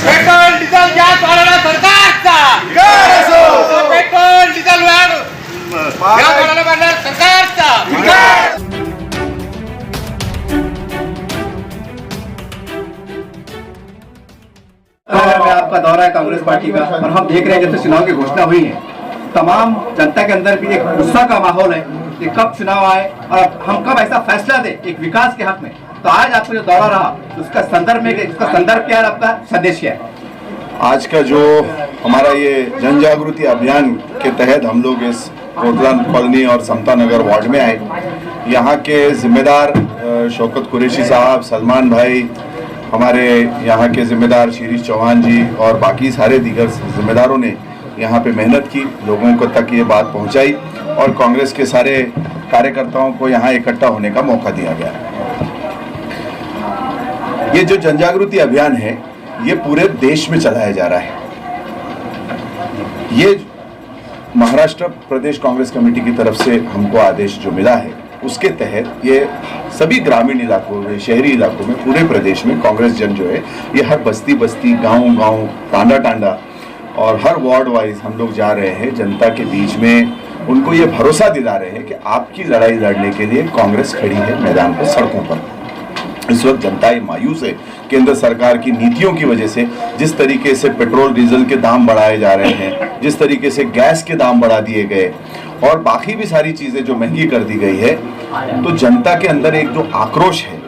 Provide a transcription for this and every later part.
Petrol diesel gas वाढवला सरकारचा petrol diesel वाढवला बनणार सरकारचा आपका दौरा है कांग्रेस पार्टी का और हम देख रहे हैं जैसे चुनाव की घोषणा हुई है तमाम जनता के अंदर भी एक गुस्सा का माहौल है कि कब चुनाव आए और हम कब ऐसा फैसला दें एक विकास के हक में। तो आज आपको जो दौरा रहा उसका संदर्भ में उसका संदर्भ क्या है, आपका संदेश क्या है? आज का जो हमारा ये जन जागृति अभियान के तहत हम लोग इस कोटला कॉलोनी और समता नगर वार्ड में आए। यहाँ के जिम्मेदार शौकत कुरैशी साहब, सलमान भाई, हमारे यहाँ के जिम्मेदार शीरीष चौहान जी और बाकी सारे दीगर जिम्मेदारों ने यहाँ पे मेहनत की, लोगों को तक ये बात पहुँचाई और कांग्रेस के सारे कार्यकर्ताओं को यहाँ इकट्ठा होने का मौका दिया गया। ये जो जन जागृति अभियान है ये पूरे देश में चलाया जा रहा है। ये महाराष्ट्र प्रदेश कांग्रेस कमेटी की तरफ से हमको आदेश जो मिला है उसके तहत ये सभी ग्रामीण इलाकों में, शहरी इलाकों में, पूरे प्रदेश में कांग्रेस जन जो है ये हर बस्ती बस्ती, गांव गांव, टांडा टांडा और हर वार्ड वाइज हम लोग जा रहे हैं। जनता के बीच में उनको ये भरोसा दिला रहे हैं कि आपकी लड़ाई लड़ने के लिए कांग्रेस खड़ी है मैदान पर, सड़कों पर। इस वक्त जनता मायूस है केंद्र सरकार की नीतियों की वजह से। जिस तरीके से पेट्रोल डीजल के दाम बढ़ाए जा रहे हैं, जिस तरीके से गैस के दाम बढ़ा दिए गए और बाकी भी सारी चीजें जो महंगी कर दी गई है, तो जनता के अंदर एक जो आक्रोश है,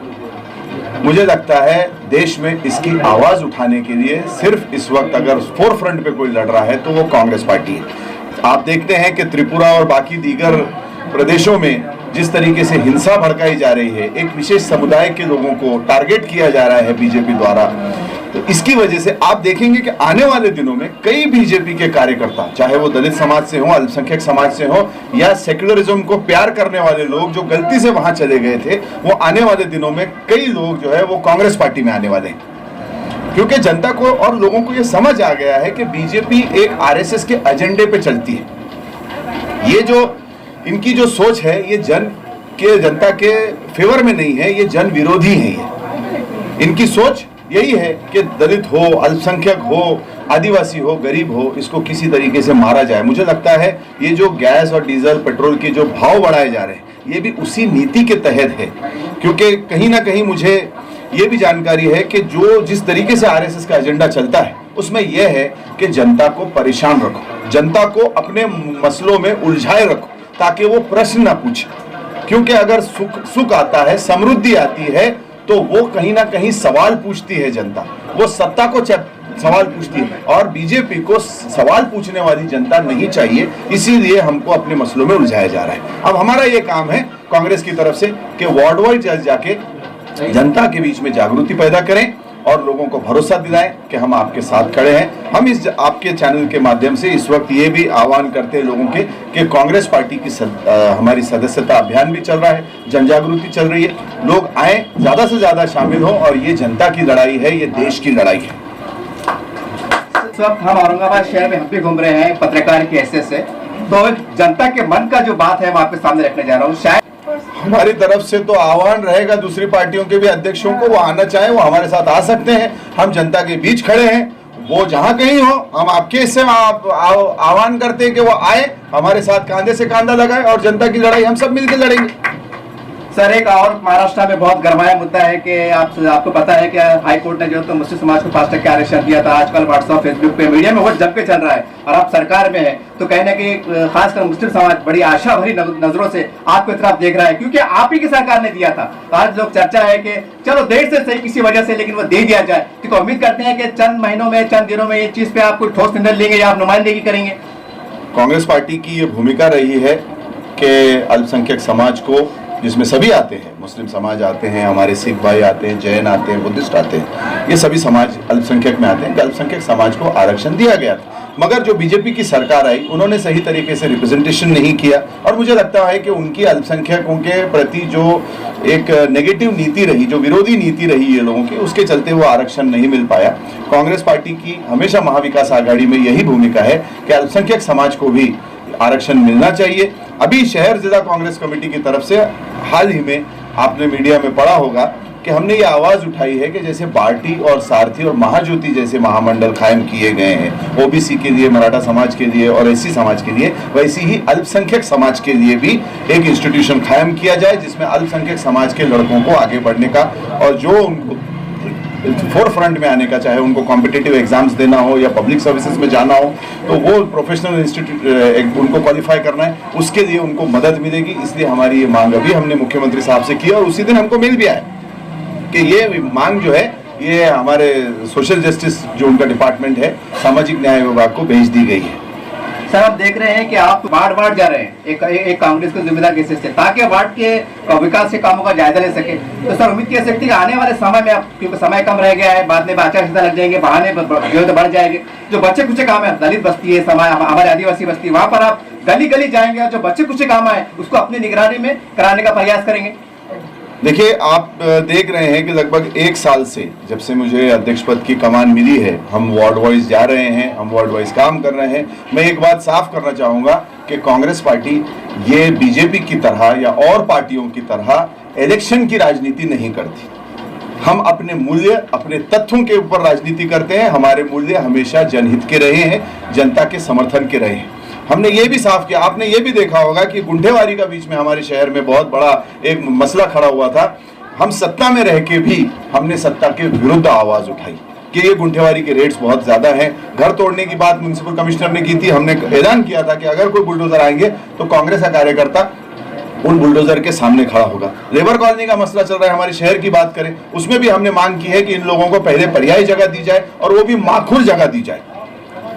मुझे लगता है देश में इसकी आवाज उठाने के लिए सिर्फ इस वक्त अगर फोर फ्रंट पे कोई लड़ रहा है तो वो कांग्रेस पार्टी है। आप देखते हैं कि त्रिपुरा और बाकी दीगर प्रदेशों में जिस तरीके से हिंसा भड़काई जा रही है, एक विशेष समुदाय के लोगों को टारगेट किया जा रहा है बीजेपी द्वारा, तो इसकी वजह से आप देखेंगे कि आने वाले दिनों में कई बीजेपी के कार्यकर्ता, चाहे वो दलित समाज से हो, अल्पसंख्यक समाज से हो या सेक्युलरिज्म को प्यार करने वाले लोग जो गलती से वहां चले गए थे, वो आने वाले दिनों में कई लोग जो है वो कांग्रेस पार्टी में आने वाले हैं। क्योंकि जनता को और लोगों को ये समझ आ गया है कि बीजेपी एक आरएसएस के एजेंडे पे चलती है। ये जो इनकी जो सोच है ये जनता के फेवर में नहीं है, ये जन विरोधी है। ये इनकी सोच यही है कि दलित हो, अल्पसंख्यक हो, आदिवासी हो, गरीब हो, इसको किसी तरीके से मारा जाए। मुझे लगता है ये जो गैस और डीजल पेट्रोल के जो भाव बढ़ाए जा रहे हैं ये भी उसी नीति के तहत है। क्योंकि कहीं ना कहीं मुझे ये भी जानकारी है कि जो जिस तरीके से आरएसएस का एजेंडा चलता है उसमें यह है कि जनता को परेशान रखो, जनता को अपने मसलों में उलझाए रखो ताकि वो प्रश्न ना पूछे। क्योंकि अगर सुख आता है, समृद्धि आती है, तो वो कहीं ना कहीं सवाल पूछती है जनता, वो सत्ता को सवाल पूछती है और बीजेपी को सवाल पूछने वाली जनता नहीं चाहिए। इसीलिए हमको अपने मसलों में उलझाया जा रहा है। अब हमारा ये काम है कांग्रेस की तरफ से कि वार्ड वाइड जाके जनता के बीच में जागृति पैदा करें और लोगों को भरोसा दिलाएं कि हम आपके साथ खड़े हैं। हम इस आपके चैनल के माध्यम से इस वक्त ये भी आह्वान करते हैं लोगों के कि कांग्रेस पार्टी की हमारी सदस्यता अभियान भी चल रहा है, जन जागृति चल रही है। लोग आए, ज्यादा से ज्यादा शामिल हो और ये जनता की लड़ाई है, ये देश की लड़ाई है। इस वक्त हम औरंगाबाद शहर में हम भी घूम रहे हैं पत्रकार की हैसियत से, तो जनता के मन का जो बात है मैं आपके सामने रखने जा रहा हूँ। शायद हमारी तरफ से तो आह्वान रहेगा दूसरी पार्टियों के भी अध्यक्षों को, वो आना चाहे वो हमारे साथ आ सकते हैं। हम जनता के बीच खड़े हैं, वो जहां कहीं हो, हम आपके हिस्से में आह्वान करते हैं कि वो आए, हमारे साथ कांधे से कांधा लगाए और जनता की लड़ाई हम सब मिलकर लड़ेंगे। सर, एक और महाराष्ट्र में बहुत गरमाया मुद्दा है कि आपको पता है कि हाई कोर्ट ने जो तो मुस्लिम समाज को 5% आरक्षण दिया था। आजकल व्हाट्सएप, फेसबुक पे, मीडिया में वो जम के चल रहा है और आप सरकार में है तो कहना कि खासकर मुस्लिम समाज बड़ी आशा भरी नजरों से आपकी तरफ देख रहा है क्योंकि आप ही की सरकार ने दिया था। तो आज लोग चर्चा है कि चलो देर से सही किसी वजह से लेकिन वो दे दिया जाए, तो उम्मीद करते हैं कि चंद महीनों में, चंद दिनों में ये चीज पे आप कोई ठोस निर्णय लेंगे या आप नुमाइंदगी करेंगे? कांग्रेस पार्टी की ये भूमिका रही है कि अल्पसंख्यक समाज को, जिसमें सभी आते हैं, मुस्लिम समाज आते हैं, हमारे सिख भाई आते हैं, जैन आते हैं, बुद्धिस्ट आते हैं, ये सभी समाज अल्पसंख्यक में आते हैं। अल्पसंख्यक समाज को आरक्षण दिया गया था, मगर जो बीजेपी की सरकार आई उन्होंने सही तरीके से रिप्रेजेंटेशन नहीं किया और मुझे लगता है कि उनकी अल्पसंख्यकों के प्रति जो एक नेगेटिव नीति रही, जो विरोधी नीति रही है लोगों की, उसके चलते वो आरक्षण नहीं मिल पाया। कांग्रेस पार्टी की हमेशा महाविकास आघाड़ी में यही भूमिका है कि अल्पसंख्यक समाज को भी आरक्षण मिलना चाहिए। अभी शहर जिला कांग्रेस कमेटी की तरफ से हाल ही में आपने मीडिया में पढ़ा होगा कि हमने ये आवाज़ उठाई है कि जैसे बार्टी और सारथी और महाज्योति जैसे महामंडल कायम किए गए हैं ओबीसी के लिए, मराठा समाज के लिए और एससी समाज के लिए, वैसे ही अल्पसंख्यक समाज के लिए भी एक इंस्टीट्यूशन कायम किया जाए जिसमें अल्पसंख्यक समाज के लड़कों को आगे बढ़ने का और जो उनको फोर फ्रंट में आने का, चाहे उनको कॉम्पिटिटिव एग्जाम्स देना हो या पब्लिक सर्विसेज में जाना हो, तो वो प्रोफेशनल इंस्टीट्यूट उनको क्वालिफाई करना है, उसके लिए उनको मदद मिलेगी। इसलिए हमारी ये मांग अभी हमने मुख्यमंत्री साहब से की और उसी दिन हमको मिल भी आया कि ये मांग जो है ये हमारे सोशल जस्टिस जो उनका डिपार्टमेंट है, सामाजिक न्याय विभाग को भेज दी गई है। सर, आप देख रहे हैं कि आप वार्ड वार्ड जा रहे हैं एक कांग्रेस के जिम्मेदार केसेस से, ताकि वार्ड के विकास के कामों का जायजा ले सके। तो सर, उम्मीद कर सकते हैं कि आने वाले समय में आप, क्योंकि समय कम रह गया है, बाद में आचार संहिता लग जाएंगे, बहाने बढ़ जाएंगे, जो बच्चे कुछ काम है, दलित बस्ती है, समाज हमारे आदिवासी बस्ती, वहां पर आप गली गली जाएंगे और जो बच्चे कुछ काम आए उसको अपनी निगरानी में कराने का प्रयास करेंगे। देखिए, आप देख रहे हैं कि लगभग 1 साल से जब से मुझे अध्यक्ष पद की कमान मिली है, हम वार्ड वाइज जा रहे हैं, हम वार्ड वाइज काम कर रहे हैं। मैं एक बात साफ करना चाहूँगा कि कांग्रेस पार्टी ये बीजेपी की तरह या और पार्टियों की तरह इलेक्शन की राजनीति नहीं करती। हम अपने मूल्य, अपने तथ्यों के ऊपर राजनीति करते हैं। हमारे मूल्य हमेशा जनहित के रहे हैं, जनता के समर्थन के रहे हैं। हमने ये भी साफ किया, आपने ये भी देखा होगा कि गुंठेवारी का बीच में हमारे शहर में बहुत बड़ा एक मसला खड़ा हुआ था। हम सत्ता में रह के भी हमने सत्ता के विरुद्ध आवाज उठाई कि ये गुंठेवारी के रेट्स बहुत ज्यादा हैं। घर तोड़ने की बात म्युनिसिपल कमिश्नर ने की थी। हमने ऐलान किया था कि अगर कोई बुलडोजर आएंगे तो कांग्रेस का कार्यकर्ता उन बुलडोजर के सामने खड़ा होगा। लेबर कॉलोनी का मसला चल रहा है, हमारे शहर की बात करें, उसमें भी हमने मांग की है कि इन लोगों को पहले पर्यायी जगह दी जाए और वो भी माखुर जगह दी जाए।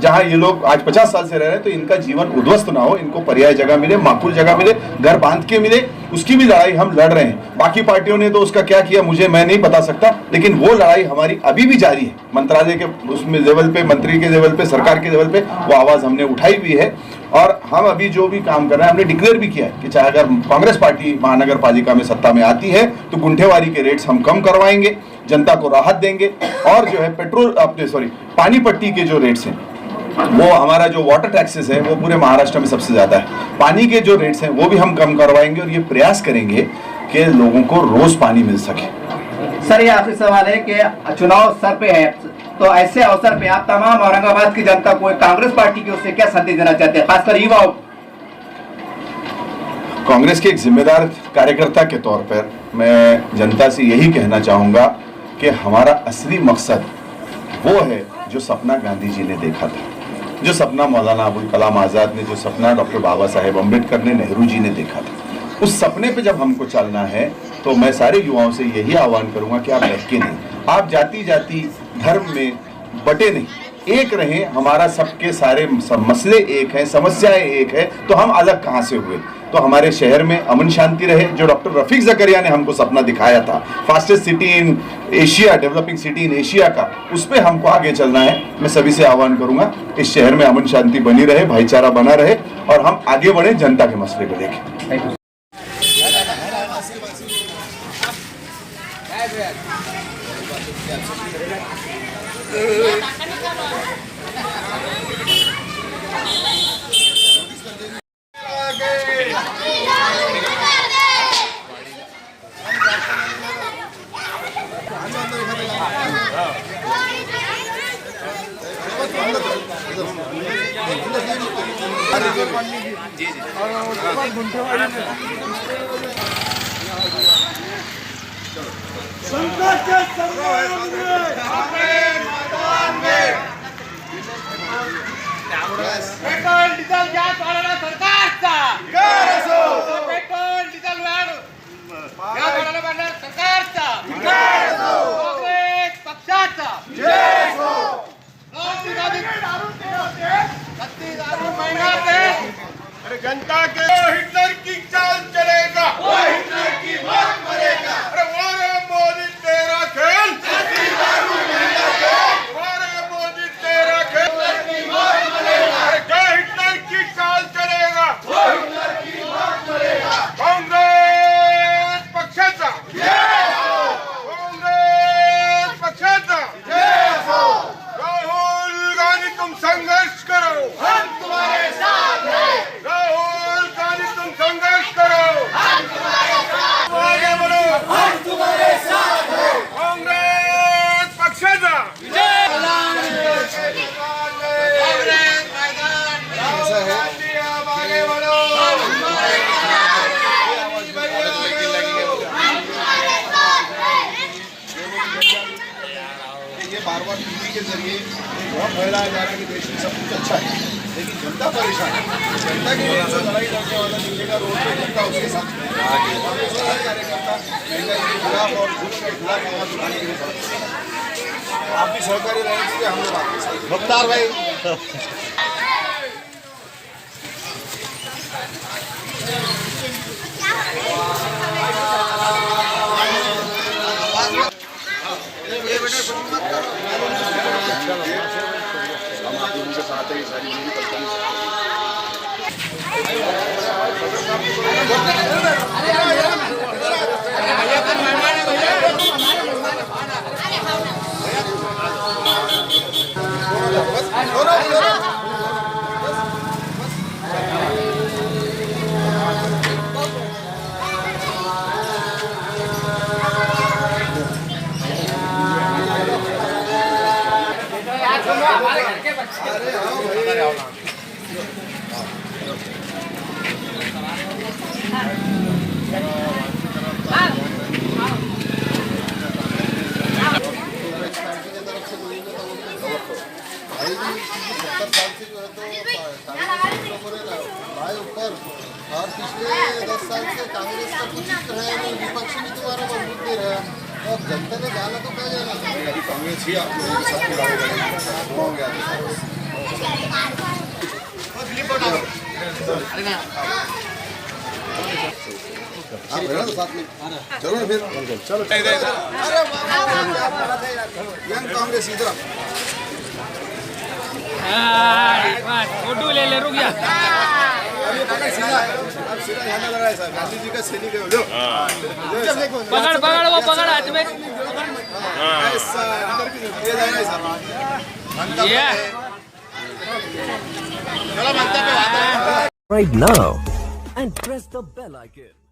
जहां ये लोग आज 50 साल से रह रहे हैं तो इनका जीवन उद्ध्वस्त ना हो, इनको पर्याय जगह मिले, माकूल जगह मिले, घर बांध के मिले। उसकी भी लड़ाई हम लड़ रहे हैं। बाकी पार्टियों ने तो उसका क्या किया मैं नहीं बता सकता, लेकिन वो लड़ाई हमारी अभी भी जारी है। मंत्रालय के उसमें लेवल पे, मंत्री के लेवल पे, सरकार के लेवल पे वो आवाज हमने उठाई हुई है। और हम अभी जो भी काम कर रहे हैं, हमने डिक्लेयर भी किया है कि चाहे अगर कांग्रेस पार्टी महानगर पालिका में सत्ता में आती है तो गुंठेवारी के रेट्स हम कम करवाएंगे, जनता को राहत देंगे। और जो है पानी पट्टी के जो रेट्स हैं, वो हमारा जो वाटर टैक्सेस है वो पूरे महाराष्ट्र में सबसे ज्यादा है। पानी के जो रेट्स हैं वो भी हम कम करवाएंगे और ये प्रयास करेंगे कि लोगों को रोज पानी मिल सके। सर, ये आखिरी सवाल है कि चुनाव सर पे है, तो ऐसे अवसर पे आप तमाम औरंगाबाद की जनता को कांग्रेस पार्टी की ओर से क्या संदेश देना चाहते हैं, खासकर युवाओं? कांग्रेस के एक जिम्मेदार कार्यकर्ता के तौर पर मैं जनता से यही कहना चाहूंगा कि हमारा असली मकसद वो है जो सपना गांधी जी ने देखा था, जो सपना मौलाना अबुल कलाम आज़ाद ने, जो सपना डॉक्टर बाबा साहेब अम्बेडकर ने, नेहरू जी ने देखा था। उस सपने पे जब हमको चलना है तो मैं सारे युवाओं से यही आह्वान करूंगा कि आप लटके नहीं, आप जाति जाति धर्म में बटे नहीं, एक रहें। हमारा सबके सारे मसले एक हैं, समस्याएं एक है, तो हम अलग कहाँ से हुए? तो हमारे शहर में अमन शांति रहे, जो डॉक्टर रफीक ज़करिया ने हमको सपना दिखाया था, fastest city in Asia, developing city in Asia का, उस पर हमको आगे चलना है। मैं सभी से आह्वान करूंगा इस शहर में अमन शांति बनी रहे, भाईचारा बना रहे और हम आगे बढ़े जनता के मसले को लेकर। संकट के समय पेट्रोल डिझेल गॅस वाढवला सरकारचा, पेट्रोल डिझेल गॅस वाढवला बंडल सरकारचा, काँग्रेस पक्षाचा, 36 महीना से जनता के हिटलर की चाल चलेगा, वो हिटलर की मौत मरेगा। अरे वारे मोदी तेरा खेल, वारे मोदी तेरा खेल, अरे क्या हिटलर की चाल चलेगा, वो हिटलर की मौत मरेगा। कांग्रेस पक्षाचा, कांग्रेस पक्षाचा, राहुल गांधी तुम संघर्ष करो, हम तुम्हारे साथ हैं। राहुल गांधी तुम संघर्ष करो, हम तुम्हारे के जरिए एक बहुत फैलाया जा रहा है कि देश में सब कुछ अच्छा है, लेकिन जनता परेशान है। जनता के लिए जो लड़ाई लड़ने वाला निकलेगा रोड पे, जनता उसके साथ हर कार्यकर्ता महंगाई के खिलाफ और जुल्म के खिलाफ आवाज उठाने के लिए खड़ा है। आप भी सहकारी रहने दीजिए, हम लोग आपके साथ। मुख्तार भाई हम आप उनके साथ ही सारी मेरी परेशानी भाई ऊपर और पिछले 10 साल से कांग्रेस का कुछ है नहीं, विपक्ष भी तुम्हारा मजबूत नहीं रहा। अब जनता ने जाना तो क्या जाना, अभी कांग्रेस ही आप लोगों के साथ लड़ाई लड़ेगी। आप रहना तो साथ में चलो ना फिर चलो। यंग कांग्रेस इधर फोटो ले ले, रुक जा। सीधा यहाँ लग रहा है सर, गांधी जी का सैनिक है। पकड़ पकड़ वो पकड़ हाथ में। Right now and press the bell icon.